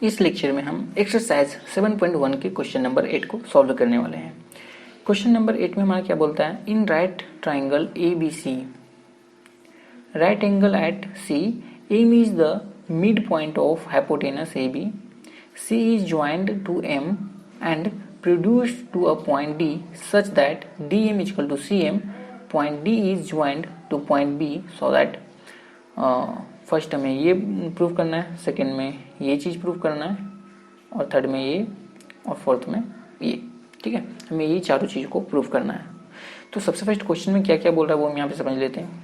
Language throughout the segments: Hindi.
इस लेक्चर में हम एक्सरसाइज 7.1 के क्वेश्चन नंबर 8 को सॉल्व करने वाले हैं। क्वेश्चन नंबर 8 में हमारा क्या बोलता है, in right triangle A B C right angle at C M is the mid point of hypotenuse A B, C is joined to M and produced to a point D such that D M is equal to C M, point D is joined to point B so that first हमें ये प्रूव करना है, सेकंड में ये चीज़ प्रूव करना है, और थर्ड में ये, और फोर्थ में ये। ठीक है, हमें ये चारों चीज़ को प्रूव करना है। तो सबसे फर्स्ट क्वेश्चन में क्या क्या बोल रहा है वो हम यहाँ पे समझ लेते हैं।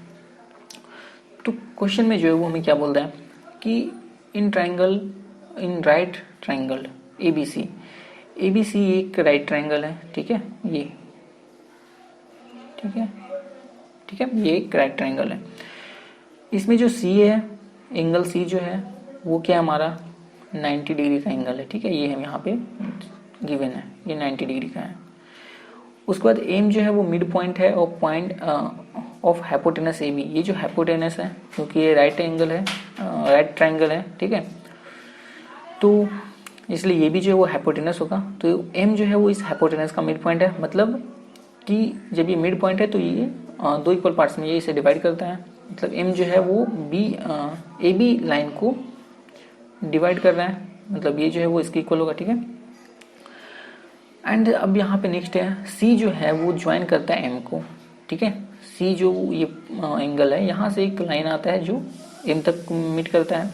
तो क्वेश्चन में जो है वो हमें क्या बोल रहा है कि in right triangle A B C एक राइट ट्राइंगल है। ठीक है, ये ठीक है, ये एक राइट ट्राइंगल है। इसमें जो सी है, एंगल सी जो है वो क्या हमारा 90 डिग्री का एंगल है। ठीक है, ये हम यहाँ पे गिवन है, ये 90 डिग्री का है। उसके बाद एम जो है वो मिड पॉइंट है और point of hypotenuse A B, ये जो हाइपोटेनस है क्योंकि ये राइट एंगल है, राइट ट्राइंगल है। ठीक है, तो इसलिए ये भी जो है वो हाइपोटेनस होगा। तो एम जो है वो इस हाइपोटेनस का मिड पॉइंट है, मतलब कि जब ये मिड पॉइंट है तो ये दो इक्वल पार्ट्स में ये इसे डिवाइड करता है, मतलब एम जो है वो ए बी लाइन को डिवाइड कर रहा है, मतलब ये जो है वो इसके इक्वल होगा। ठीक है, एंड अब यहाँ पे नेक्स्ट है सी जो है वो ज्वाइन करता है एम को। ठीक है, सी जो ये एंगल है यहाँ से एक लाइन आता है जो एम तक मीट करता है,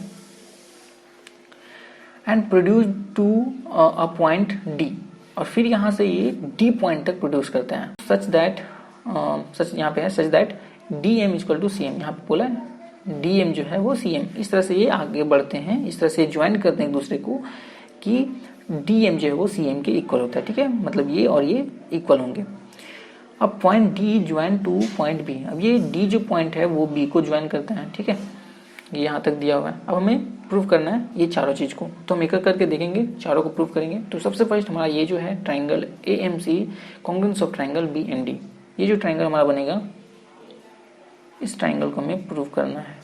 and produce to a point D, और फिर यहाँ से ये डी पॉइंट तक प्रोड्यूस करता है सच दैट यहाँ पे है such that D M equal to C M, यहाँ पे बोला है डी एम जो है वो सी एम। इस तरह से ये आगे बढ़ते हैं, इस तरह से ज्वाइन करते हैं एक दूसरे को कि डी एम जो है वो सी एम के इक्वल होता है। ठीक है, मतलब ये और ये इक्वल होंगे। अब point D join to point B, अब ये डी जो पॉइंट है वो बी को ज्वाइन करता है। ठीक है, ये यहाँ तक दिया हुआ है। अब हमें प्रूव करना है ये चारों चीज को, तो हम एक एक करके देखेंगे, चारों को प्रूव करेंगे। तो सबसे फर्स्ट हमारा ये जो है triangle A M C congruence of triangle B and D, ये जो ट्राइंगल हमारा बनेगा इस ट्राइंगल को हमें प्रूव करना है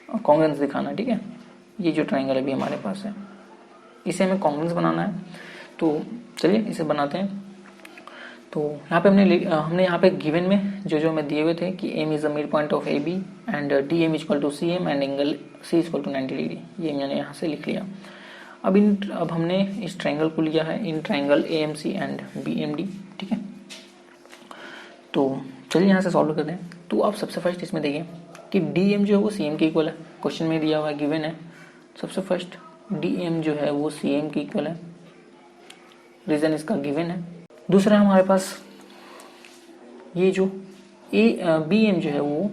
और कॉन्ग्रुएंस दिखाना। ठीक है, ये जो ट्राइंगल अभी हमारे पास है इसे हमें कॉन्ग्रुएंस बनाना है। तो चलिए इसे बनाते हैं। तो यहाँ पे हमने यहाँ पे गिवन में जो हमें दिए हुए थे कि M is the mid point of A B and D M equal to C M and angle C equal to 90 degree, ये मैंने यहाँ से लिख लिया। अब हमने इस ट्राइंगल को लिया है in triangle A M C and B M D. ठीक है, तो चलिए यहाँ से सॉल्व करते हैं। तो आप सबसे फर्स्ट इसमें देखिए कि डी एम जो है वो सी एम के इक्वल है, क्वेश्चन में दिया हुआ है, गिवन है। सबसे फर्स्ट डी एम जो है वो सी एम के इक्वल है, रीजन इसका गिवन है। दूसरा हमारे पास ये जो बी एम जो है वो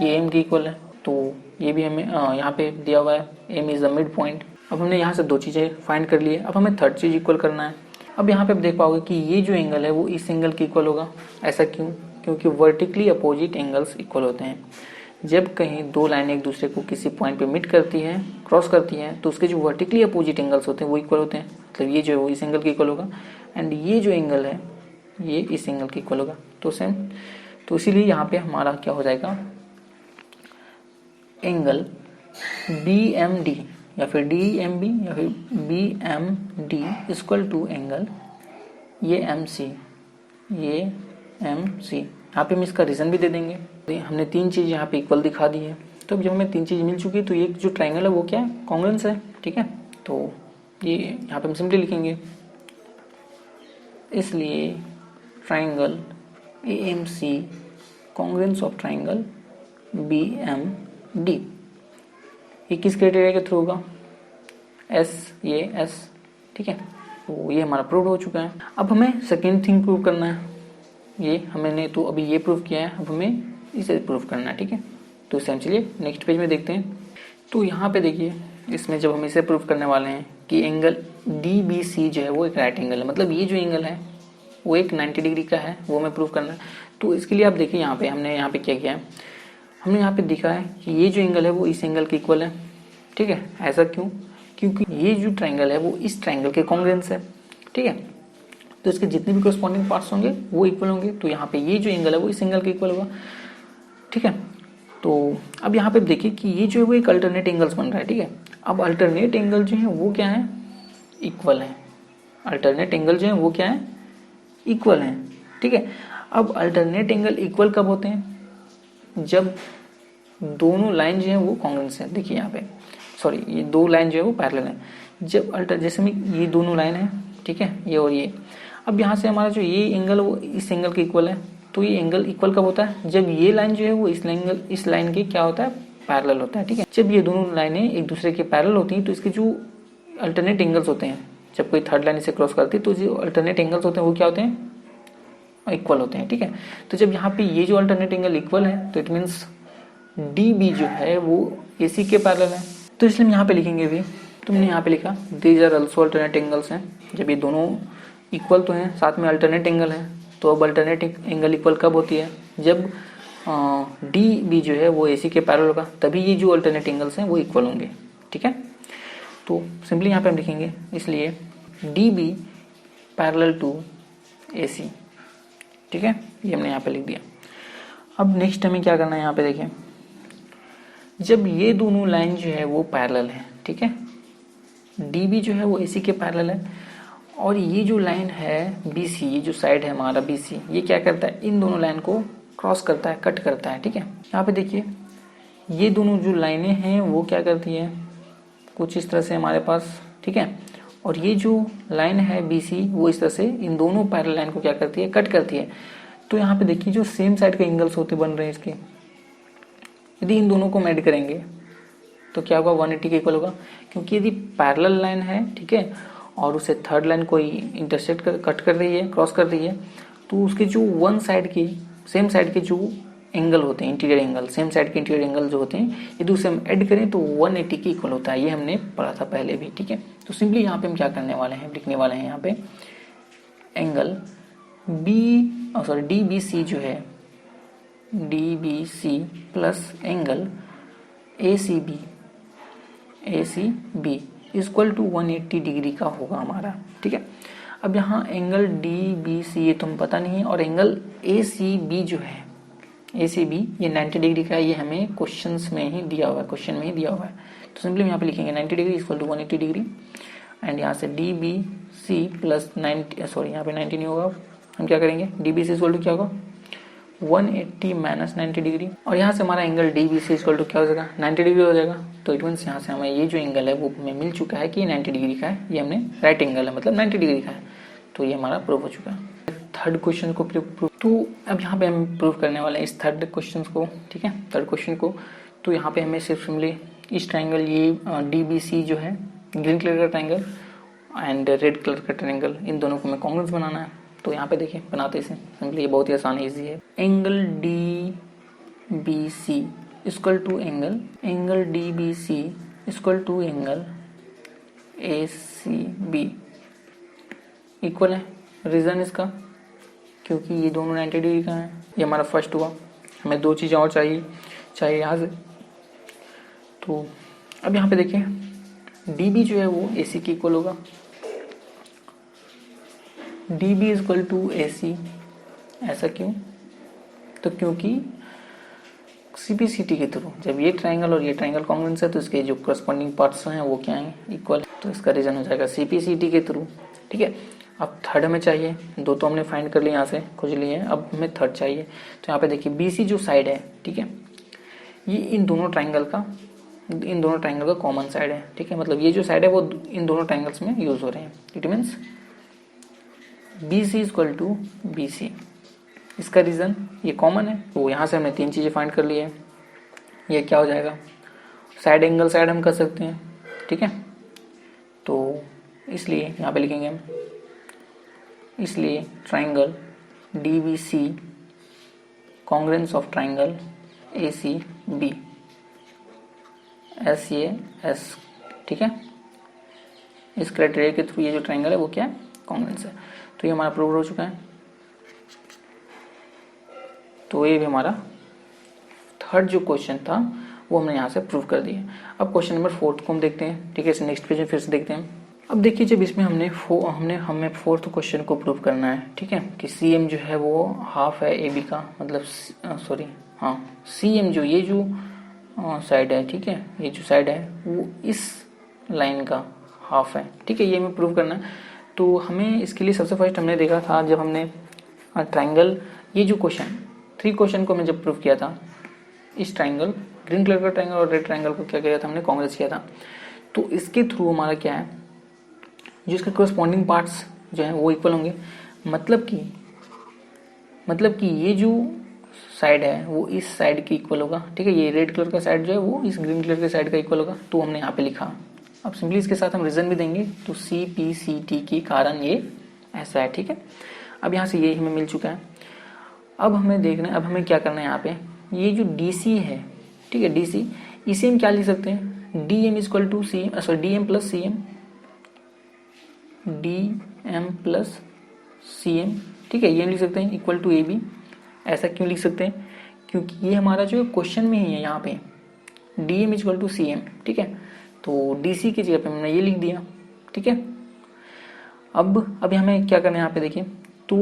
ये एम के इक्वल है, तो ये भी हमें यहाँ पे दिया हुआ है, M is the mid point. अब हमने यहाँ से दो चीजें फाइंड कर लिए, अब हमें थर्ड चीज इक्वल करना है। अब यहाँ पे आप देख पाओगे कि ये जो एंगल है वो इस एंगल के इक्वल होगा। ऐसा क्यों? क्योंकि वर्टिकली अपोजिट एंगल्स इक्वल होते हैं। जब कहीं दो लाइनें एक दूसरे को किसी पॉइंट पे मीट करती हैं, क्रॉस करती हैं, तो उसके जो वर्टिकली अपोजिट एंगल्स होते हैं वो इक्वल होते हैं, मतलब ये जो है वो इस एंगल के इक्वल होगा एंड ये जो एंगल है ये इस एंगल के इक्वल होगा। तो सेम, तो इसीलिए यहाँ पे हमारा क्या हो जाएगा, एंगल डी एम डी या फिर डी एम बी या फिर B M D equal to angle ये एम सी, ये एम सी। यहाँ पे हम इसका रीजन भी दे देंगे। हमने तीन चीज यहाँ पे इक्वल दिखा दी है। तो जब हमें तीन चीज मिल चुकी तो ये जो ट्राइंगल है वो क्या है, कॉन्ग्रुएंस है। ठीक है, तो ये यहाँ पे हम सिंपली लिखेंगे, इसलिए triangle A M C congruence of triangle B M D, ये किस क्राइटेरिया के थ्रू होगा, एस, ये एस। ठीक है, तो ये हमारा प्रूव हो चुका है। अब हमें सेकेंड थिंग प्रूव करना है, ये हमने तो अभी ये प्रूव किया है, अब हमें इसे प्रूव करना है। ठीक है, तो इसे हम चलिए नेक्स्ट पेज में देखते हैं। तो यहाँ पे देखिए, इसमें जब हम इसे प्रूव करने वाले हैं कि एंगल डी बी सी जो है वो एक राइट एंगल है, मतलब ये जो एंगल है वो एक 90 डिग्री का है, वो हमें प्रूव करना है। तो इसके लिए आप देखिए यहाँ पे हमने यहाँ पे क्या किया है, हमने यहाँ पे दिखा है कि ये जो एंगल है वो इस एंगल के इक्वल है। ठीक है, ऐसा क्यों? क्योंकि ये जो ट्राइंगल है वो इस ट्राइंगल के कॉन्ग्रुएंस है। ठीक है, तो इसके जितने भी कोरस्पॉन्डिंग पार्ट्स होंगे वो इक्वल होंगे। तो यहाँ पे ये जो एंगल है वो इस एंगल के इक्वल होगा। ठीक है, तो अब यहाँ पे देखिए कि ये जो है वो एक अल्टरनेट एंगल्स बन रहा है। ठीक है, अब अल्टरनेट एंगल जो है वो क्या है, इक्वल है। अल्टरनेट एंगल जो है वो क्या है, इक्वल है, ठीक है। अब अल्टरनेट एंगल इक्वल कब होते हैं, जब दोनों लाइन जो है वो कॉन्ग्रुएंस है। देखिए यहाँ पे सॉरी, ये दो लाइन जो है वो पैरेलल है। जब जैसे में ये दोनों लाइन है, ठीक है, ये और ये। अब यहाँ से हमारा जो ये एंगल वो इस एंगल के इक्वल है, तो ये एंगल इक्वल कब होता है, जब ये लाइन जो है वो इस लाइन के क्या होता है, पैरेलल होता है, ठीक है। जब ये दोनों लाइनें एक दूसरे के पैरेलल होती हैं तो इसके जो अल्टरनेट एंगल्स होते हैं, जब कोई थर्ड लाइन इसे क्रॉस करती है तो जो अल्टरनेट एंगल्स होते हैं वो क्या होते हैं, इक्वल होते हैं, ठीक है। तो जब यहाँ पे ये जो अल्टरनेट एंगल इक्वल है तो इट मीन्स डी बी जो है वो ए सी के पैरेलल है। तो इसलिए हम यहाँ पे लिखेंगे भी, तुमने यहाँ पे लिखा these are also alternate angles हैं। जब ये दोनों इक्वल तो हैं, साथ में अल्टरनेट एंगल है, तो अब अल्टरनेट एंगल इक्वल कब होती है, जब डी बी जो है वो ए सी के पैरेलल होगा, तभी ये जो अल्टरनेट एंगल्स हैं वो इक्वल होंगे, ठीक है। तो सिंपली यहाँ पे हम लिखेंगे, इसलिए D B parallel to A सी, ठीक है, ये हमने यहाँ पे लिख दिया। अब नेक्स्ट हमें क्या करना है, यहाँ पे देखिए, जब ये दोनों लाइन जो है वो पैरेलल है, ठीक है, डी बी जो है वो ए सी के पैरेलल है, और ये जो लाइन है बी सी, ये जो साइड है हमारा बी सी, ये क्या करता है, इन दोनों लाइन को क्रॉस करता है, कट करता है, ठीक है। यहाँ पे देखिए ये दोनों जो लाइनें हैं वो क्या करती है, कुछ इस तरह से हमारे पास, ठीक है, और ये जो लाइन है बी सी वो इस तरह से इन दोनों पैरेलल लाइन को क्या करती है, कट करती है। तो यहाँ पे देखिए जो सेम साइड के एंगल्स होते बन रहे हैं इसके, यदि इन दोनों को ऐड करेंगे तो क्या होगा, 180 के इक्वल होगा, क्योंकि यदि पैरेलल लाइन है, ठीक है, और उसे थर्ड लाइन को इंटरसेक्ट कट कर रही है, क्रॉस कर रही है, तो उसके जो वन साइड के सेम साइड के जो एंगल होते हैं, इंटीरियर एंगल, सेम साइड के इंटीरियर एंगल जो होते हैं, यदि उसे हम ऐड करें तो 180 के इक्वल होता है। ये हमने पढ़ा था पहले भी, ठीक है। तो सिंपली यहाँ पे हम क्या करने वाले हैं, लिखने वाले हैं यहाँ पे एंगल डी बी सी जो है, D B C plus angle A C B equal to 180 degree का होगा हमारा, ठीक है। अब यहाँ एंगल डी बी सी ये तुम पता नहीं है, और एंगल ए सी बी जो है, ए सी बी ये 90 डिग्री का है, ये हमें क्वेश्चंस में ही दिया हुआ है, क्वेश्चन में ही दिया हुआ है। तो सिंपली यहाँ पे लिखेंगे 90 degree equal to 180 degree, and यहाँ से D B C plus 90, sorry यहाँ पे 90 नहीं होगा, हम क्या करेंगे, D B C equal to क्या होगा, 180 माइनस 90 डिग्री, और यहाँ से हमारा angle D B C equal to क्या हो जाएगा, 90 डिग्री हो जाएगा। तो इट मीन्स यहाँ से हमें ये जो एंगल है वो हमें मिल चुका है कि 90 डिग्री का है, ये हमने राइट एंगल है, मतलब 90 डिग्री का है, तो ये हमारा प्रूव हो चुका है। थर्ड क्वेश्चन को प्रूव, तो अब यहाँ पे हम प्रूव करने वाले हैं इस थर्ड क्वेश्चन को, ठीक है, थर्ड क्वेश्चन को। तो यहाँ पे हमें सिर्फ सिंपली इस ट्राइंगल ये डी बी सी जो है ग्रीन कलर का ट्राइंगल एंड रेड कलर का ट्राइंगल, इन दोनों को हमें कॉन्ग्रुएंस बनाना है। तो यहाँ पे देखिए बनाते इसे सिंपली, ये बहुत ही आसान है, ईजी है। Angle D B C equal to angle D B C equal to angle A C B equal है। रीजन इसका, क्योंकि ये दोनों 90 डिग्री का है, ये हमारा फर्स्ट हुआ। हमें दो चीज़ें और चाहिए यहाँ से। तो अब यहाँ पे देखिए डी बी जो है वो ए सी के इक्वल होगा, D B is equal to A C. ऐसा क्यों, तो क्योंकि सीपीसीटी के थ्रू जब ये ट्राइंगल और ये ट्राइंगल कॉन्ग्रुएंस है तो इसके जो करस्पॉन्डिंग पार्ट्स हैं वो क्या हैं, इक्वल। तो इसका रीजन हो जाएगा सीपीसीटी के थ्रू, ठीक है। अब थर्ड में चाहिए, दो तो हमने फाइंड कर लिए यहाँ से खोज लिए हैं, अब हमें थर्ड चाहिए। तो यहाँ पे देखिए बीसी जो साइड है, ठीक है, ये इन दोनों ट्राइंगल का कॉमन साइड है, ठीक है। मतलब ये जो साइड है वो इन दोनों ट्राइंगल्स में यूज हो रहे हैं। It means B C equal to B C. इसका रीजन ये कॉमन है, तो यहाँ से हमने तीन चीजें फाइंड कर ली है। ये क्या हो जाएगा, साइड एंगल साइड हम कर सकते हैं, ठीक है। तो इसलिए यहाँ पे लिखेंगे हम, इसलिए triangle D B C congruence of triangle A C B, S ये एस, ठीक है। इस क्राइटेरिया के थ्रू ये जो ट्राइंगल है वो क्या है, कॉन्ग्रुएंस है। तो ये हमारा प्रूव हो चुका है। तो ये भी हमारा थर्ड जो क्वेश्चन था वो हमने यहाँ से प्रूव कर दिया। अब क्वेश्चन नंबर 4 को हम देखते हैं, ठीक है। इसे नेक्स्ट पेज में फिर से देखते हैं। अब देखिए जब इसमें हमें फोर्थ क्वेश्चन को प्रूव करना है, ठीक है, कि सी एम जो है वो हाफ है ए बी का, मतलब सी एम जो ये जो साइड है, ठीक है, ये जो साइड है वो इस लाइन का हाफ है। ठीक है, ये हमें प्रूव करना है। तो हमें इसके लिए सबसे फर्स्ट हमने देखा था जब हमने ट्राइंगल, ये जो क्वेश्चन 3 क्वेश्चन को मैं जब प्रूव किया था, इस ट्राइंगल ग्रीन कलर का ट्राइंगल और रेड ट्राइंगल को क्या किया था हमने, कांग्रेस किया था। तो इसके थ्रू हमारा क्या है, जो इसके करस्पॉन्डिंग पार्ट्स जो है वो इक्वल होंगे। मतलब कि ये जो साइड है वो इस साइड की इक्वल होगा। ठीक है, ये रेड कलर का साइड जो है वो इस ग्रीन कलर के साइड का इक्वल होगा। तो हमने यहाँ पे लिखा। अब सिंपली इसके साथ हम रीजन भी देंगे। तो CPCT के कारण ये ऐसा है। ठीक है, अब यहाँ से ये हमें मिल चुका है। अब हमें देखना है, अब हमें क्या करना है यहाँ पे, ये जो DC है, ठीक है, DC, इसे हम क्या लिख सकते हैं, DM equal to CM, sorry DM plus CM, DM plus CM। ठीक है, ये लिख सकते हैं इक्वल टू AB। ऐसा क्यों लिख सकते हैं, क्योंकि ये हमारा जो क्वेश्चन में ही है यहाँ पे DM इक्वल टू CM। ठीक है, तो DC की जगह पे हमने ये लिख दिया। ठीक है, अब हमें क्या करना है यहाँ पे देखिए, तो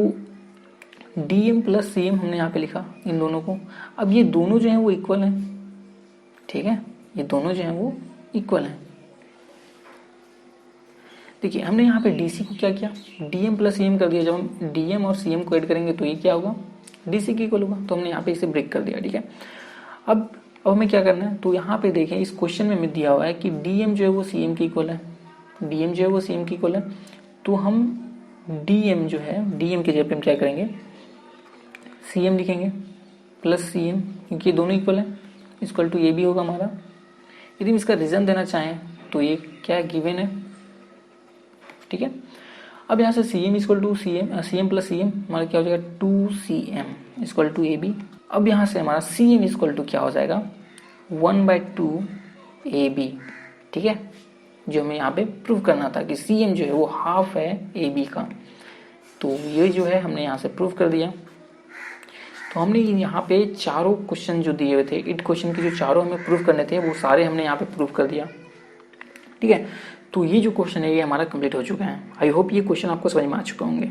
DM प्लस CM हमने यहाँ पे लिखा इन दोनों को। अब ये दोनों जो हैं वो इक्वल हैं। ठीक है, ये दोनों जो हैं वो इक्वल हैं। देखिए हमने यहाँ पे DC को क्या किया, DM प्लस CM कर दिया। जब हम DM और CM को ऐड करेंगे तो ये क्या होगा, DC की इक्वल होगा। तो हमने यहाँ पे इसे ब्रेक कर दिया। ठीक है, अब हमें क्या करना है, तो यहाँ पे देखें इस क्वेश्चन में हमें दिया हुआ है कि DM जो है वो CM की इक्वल है, DM जो है वो CM की इक्वल है। तो हम DM जो है, DM की जगह पे हम क्या करेंगे, CM लिखेंगे प्लस CM, क्योंकि ये दोनों इक्वल है, इक्वल टू ये भी होगा हमारा। यदि हम इसका रीजन देना चाहें तो ये क्या गिवन है। ठीक है, अब यहाँ से CM equal to CM plus CM हमारा क्या हो जाएगा, 2CM इक्वल टू AB। अब यहाँ से हमारा CM इक्वल टू क्या हो जाएगा, 1/2 AB। ठीक है, जो हमें यहाँ पे प्रूव करना था कि CM जो है वो हाफ है AB का। तो ये जो है हमने यहाँ से प्रूव कर दिया। तो हमने यहाँ पे चारों क्वेश्चन जो दिए हुए थे, 8 क्वेश्चन के जो चारों हमें प्रूव करने थे वो सारे हमने यहाँ पे प्रूव कर दिया। ठीक है, तो ये जो क्वेश्चन है ये हमारा कंप्लीट हो चुका है। आई होप ये क्वेश्चन आपको समझ में आ चुके होंगे।